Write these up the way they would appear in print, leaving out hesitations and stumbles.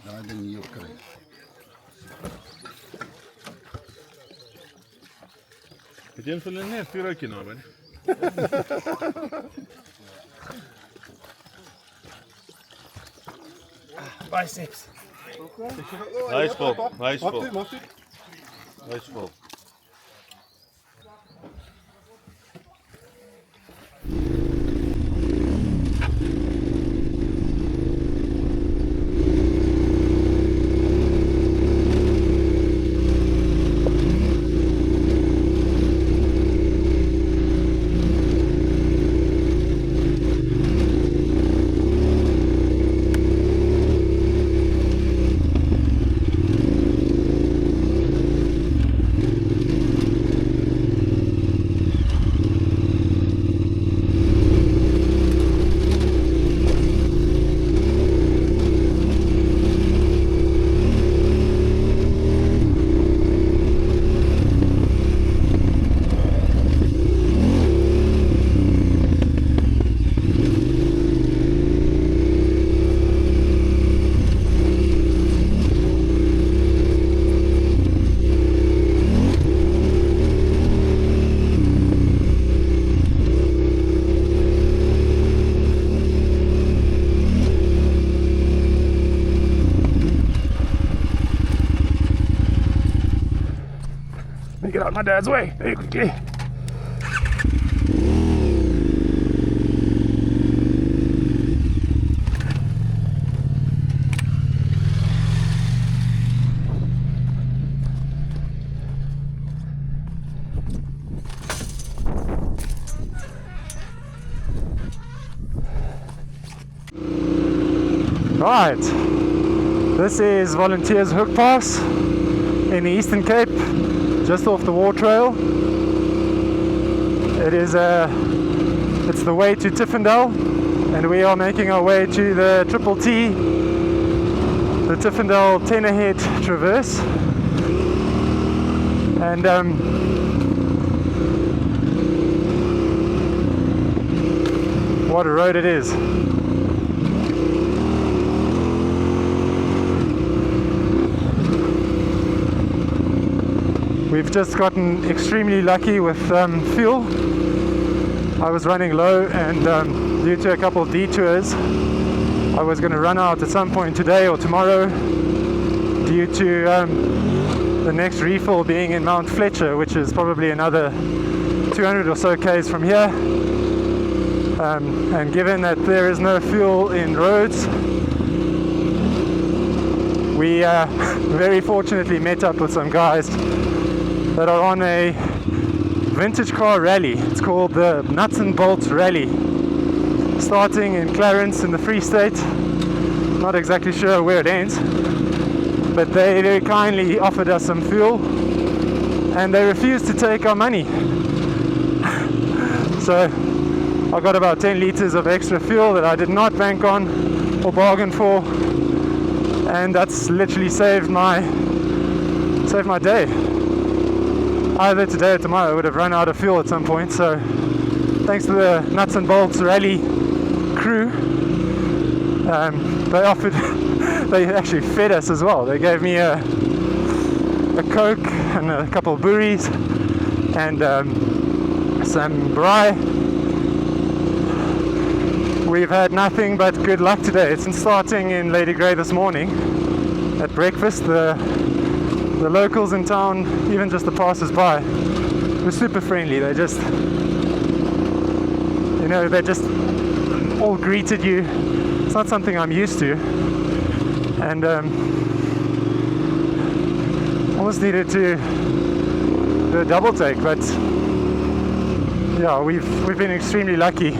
Daai ding hier kry. Het jy vir hulle net vir rukkie nou, man? Biceps. Hy is vol. Hy is vol. Get out of my dad's way. Hey, quickly. Right, this is Volunteershoek Pass in the Eastern Cape, just off the Wartrail. It's the way to Tiffendell, and we are making our way to the Triple T, the Tiffendell Traverse Traverse. And what a road it is. We've just gotten extremely lucky with fuel. I was running low, and due to a couple of detours, I was going to run out at some point today or tomorrow, due to the next refill being in Mount Fletcher, which is probably another 200 or so k's from here. And given that there is no fuel in roads, we very fortunately met up with some guys that are on a vintage car rally. It's called the Nuts and Bolts Rally, starting in Clarence in the Free State. Not exactly sure where it ends, but they very kindly offered us some fuel, and they refused to take our money. So I got about 10 liters of extra fuel that I did not bank on or bargain for, and that's literally saved my day. Either today or tomorrow I would have run out of fuel at some point. So thanks to the Nuts and Bolts Rally crew, they actually fed us as well. They gave me a Coke and a couple of burries and some braai. We've had nothing but good luck today. It's been starting in Lady Grey this morning at breakfast. The locals in town, even just the passers-by, were super friendly. They just all greeted you. It's not something I'm used to, and almost needed to do a double take. But yeah, we've been extremely lucky.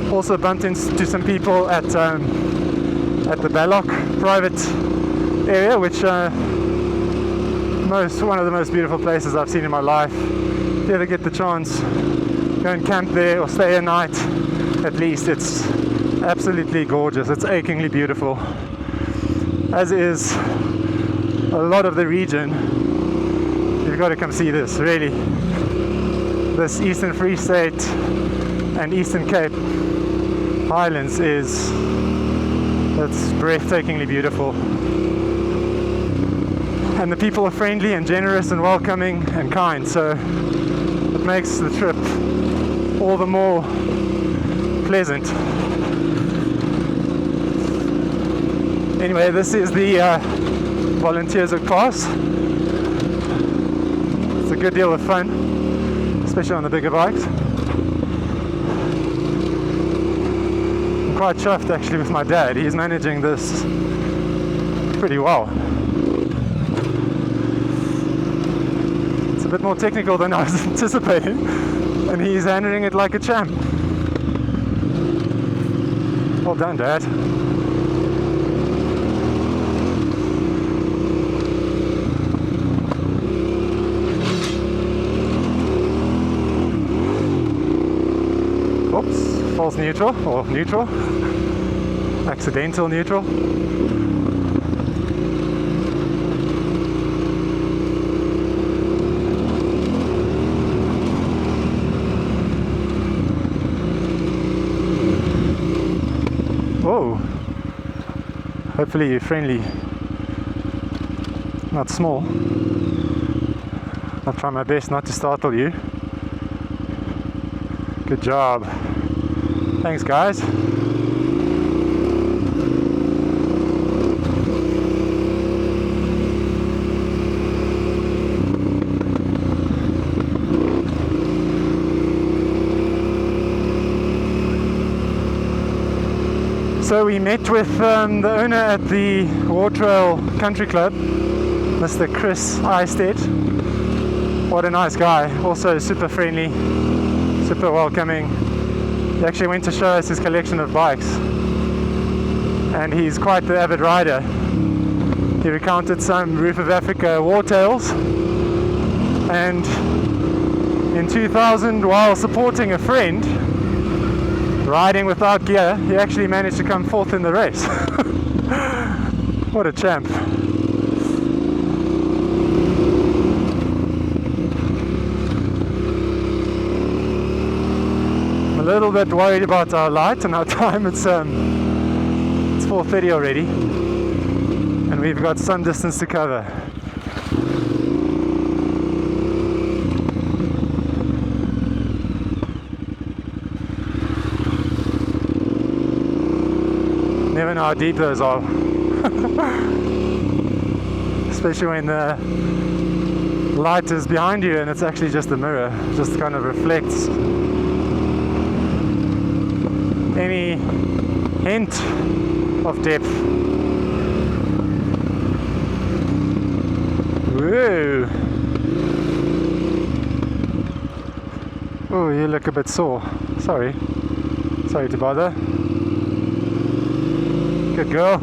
Also bumped into some people at the Balloch private area, which one of the most beautiful places I've seen in my life. If you ever get the chance, go and camp there or stay a night at least. It's absolutely gorgeous. It's achingly beautiful, as is a lot of the region. You've got to come see this, really. This Eastern Free State and Eastern Cape Highlands it's breathtakingly beautiful. and the people are friendly and generous and welcoming and kind, so it makes the trip all the more pleasant. Anyway, this is the Volunteershoek Pass. It's a good deal of fun, especially on the bigger bikes. I'm quite chuffed actually with my dad. He's managing this pretty well. It's a bit more technical than I was anticipating, and he's handling it like a champ. Well done, Dad. Oops, false neutral, or neutral. Accidental neutral. Whoa. Hopefully you're friendly, not small. I'll try my best not to startle you. Good job. Thanks, guys. So we met with the owner at the Wartrail Country Club, Mr. Chris Eistedt. What a nice guy, also super friendly, super welcoming. He actually went to show us his collection of bikes, and he's quite the avid rider. He recounted some Roof of Africa Wartails, and in 2000, while supporting a friend riding without gear, he actually managed to come fourth in the race. What a champ. I'm a little bit worried about our light and our time. It's 4:30 already, and we've got some distance to cover. Never know how deep those are. Especially when the light is behind you and it's actually just a mirror. It just kind of reflects any hint of depth. Whoa! Oh, you look a bit sore. Sorry to bother. Good girl.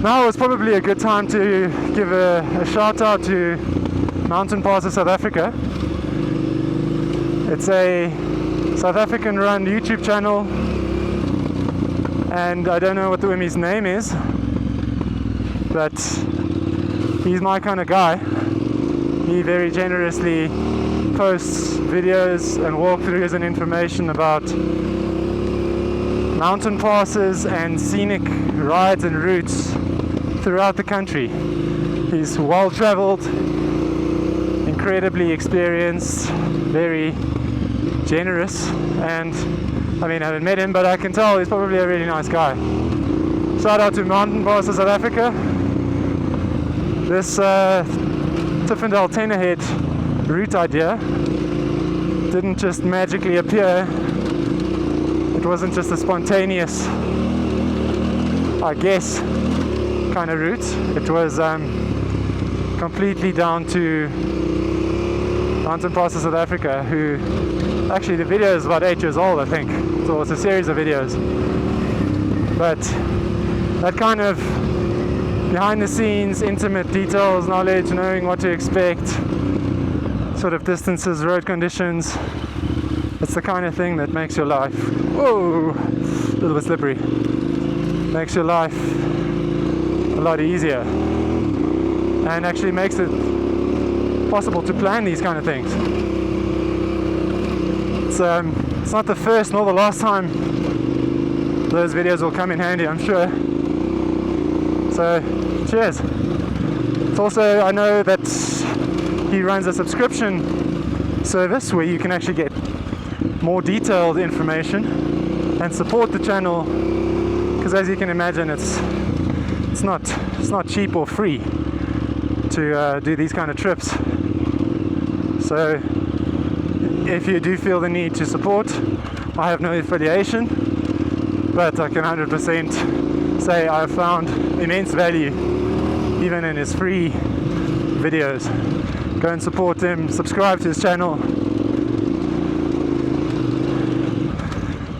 Now is probably a good time to give a shout out to Mountain Pass of South Africa. It's a South African run YouTube channel, and I don't know what the Wimmy's name is, but he's my kind of guy. He very generously posts videos and walkthroughs and information about mountain passes and scenic rides and routes throughout the country. He's well traveled, incredibly experienced, very generous, and I mean, I haven't met him, but I can tell he's probably a really nice guy. Shout out to Mountain Pass of South Africa. This Tiffendell Tennerhead route idea didn't just magically appear. It wasn't just a spontaneous, I guess, kind of route. It was completely down to Mountain Pass of South Africa, who actually, the video is about 8 years old, I think, so it's a series of videos, but that kind of behind the scenes, intimate details, knowledge, knowing what to expect, sort of distances, road conditions, it's the kind of thing that makes your life, whoa, a little bit slippery, makes your life a lot easier, and actually makes it possible to plan these kind of things. It's not the first nor the last time those videos will come in handy, I'm sure. So, cheers. It's also, I know that he runs a subscription service where you can actually get more detailed information and support the channel, because as you can imagine, it's not cheap or free to do these kind of trips. So if you do feel the need to support, I have no affiliation, but I can 100% say I've found immense value even in his free videos. Go and support him, subscribe to his channel.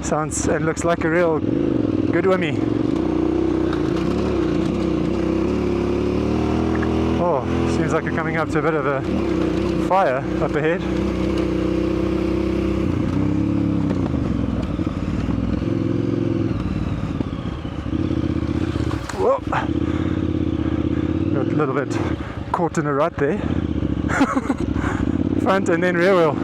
Sounds and looks like a real good wimmy. Oh, seems like we're coming up to a bit of a fire up ahead. Whoa! Got a little bit caught in a rut there. Front and then rear wheel.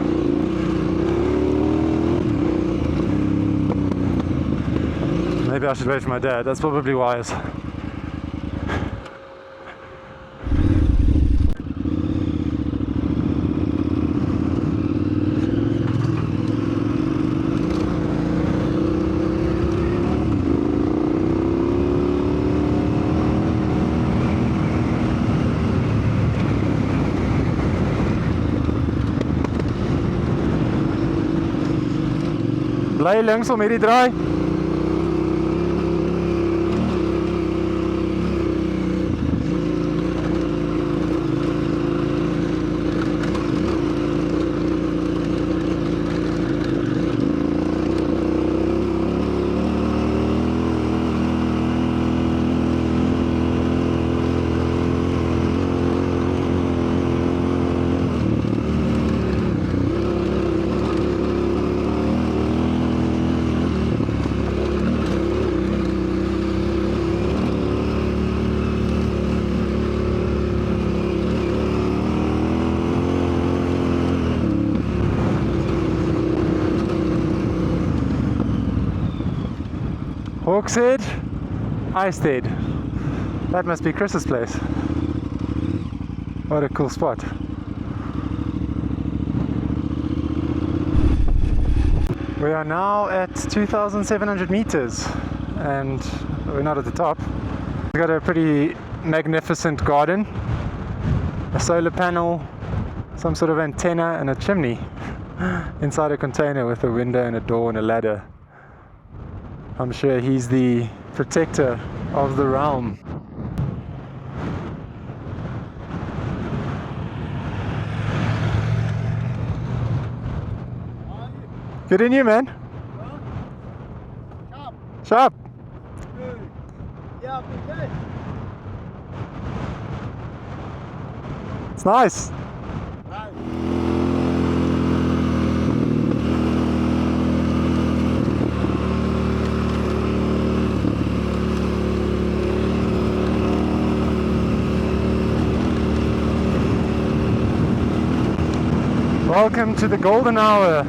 Maybe I should wait for my dad, that's probably wise. Bly links om hierdie draai. Hawkshead, Icehead. That must be Chris's place. What a cool spot. We are now at 2,700 meters and we're not at the top. We've got a pretty magnificent garden, a solar panel, some sort of antenna and a chimney inside a container with a window and a door and a ladder. I'm sure he's the protector of the realm. Good in you, man. Sharp. Sharp. Good. Yeah, good. It's nice. Right. Welcome to the golden hour.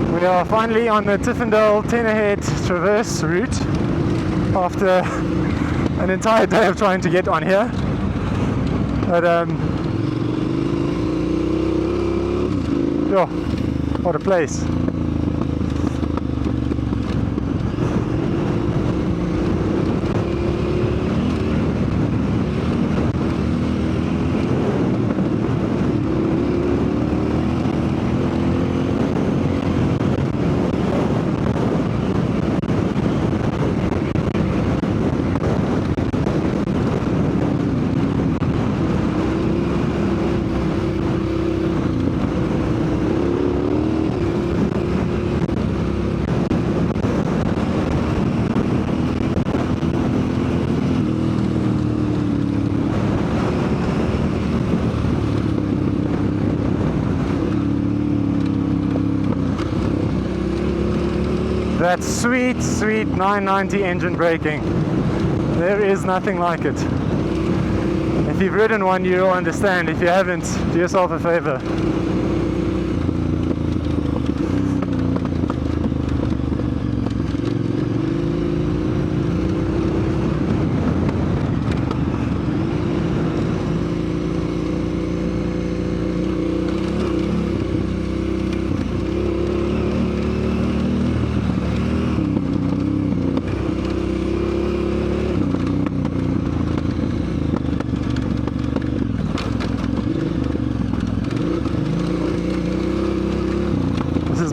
We are finally on the Tiffendell Traverse route after an entire day of trying to get on here. But yo, what a place. that sweet, sweet 990 engine braking. There is nothing like it. If you've ridden one, you'll understand. If you haven't, do yourself a favor.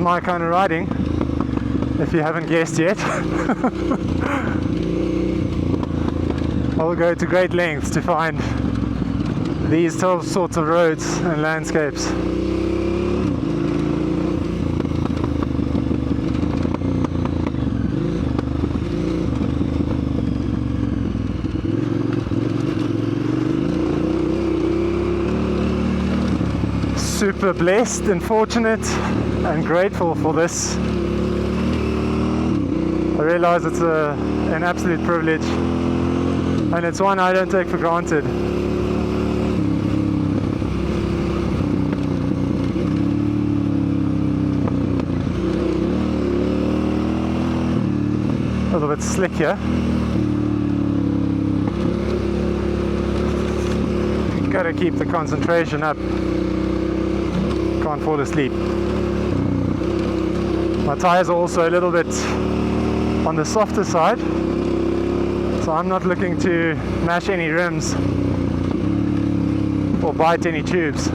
My kind of riding, if you haven't guessed yet. I will go to great lengths to find these sorts of roads and landscapes. Super blessed and fortunate and grateful for this. I realize it's an absolute privilege, and it's one I don't take for granted. A little bit slick here. Gotta keep the concentration up. Can't fall asleep. My tires are also a little bit on the softer side, so I'm not looking to mash any rims or bite any tubes.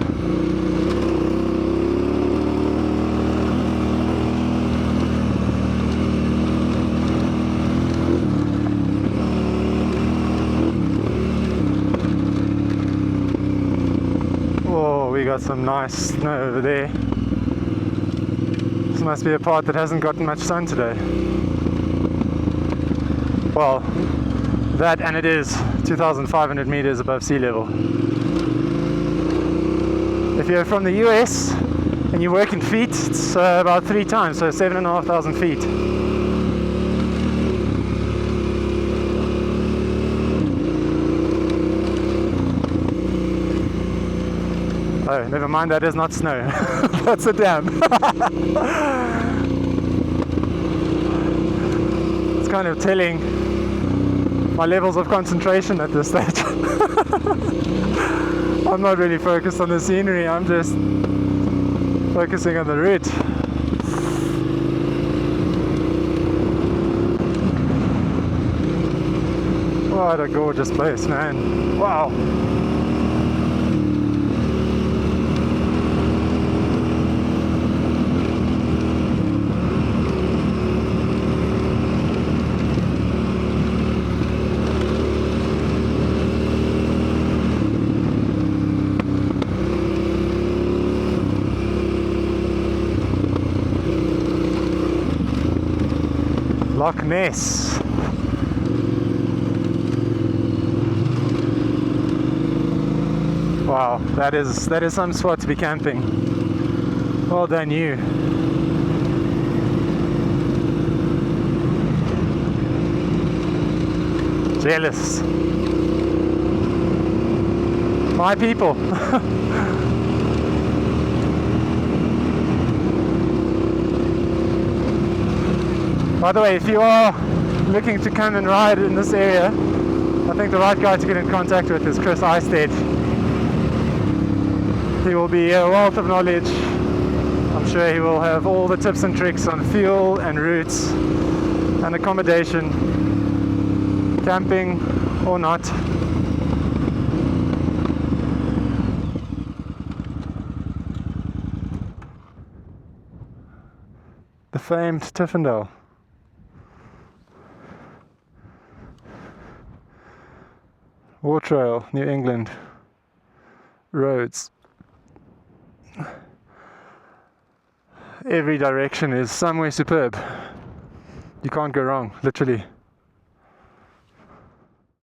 Oh, we got some nice snow over there. This must be a part that hasn't gotten much sun today. Well, that, and it is 2,500 meters above sea level. If you're from the US and you work in feet, it's about 3 times, so 7,500 feet. Oh, never mind, that is not snow. That's a dam. It's kind of telling my levels of concentration at this stage. I'm not really focused on the scenery, I'm just focusing on the route. What a gorgeous place, man. Wow. Loch Ness. Wow, that is some spot to be camping. Well done you. Jealous. My people. By the way, if you are looking to come and ride in this area, I think the right guy to get in contact with is Chris Eisted. He will be a wealth of knowledge. I'm sure he will have all the tips and tricks on fuel and routes and accommodation, camping or not. The famed Tiffendell. Wartrail, New England. Roads. Every direction is somewhere superb. You can't go wrong, literally.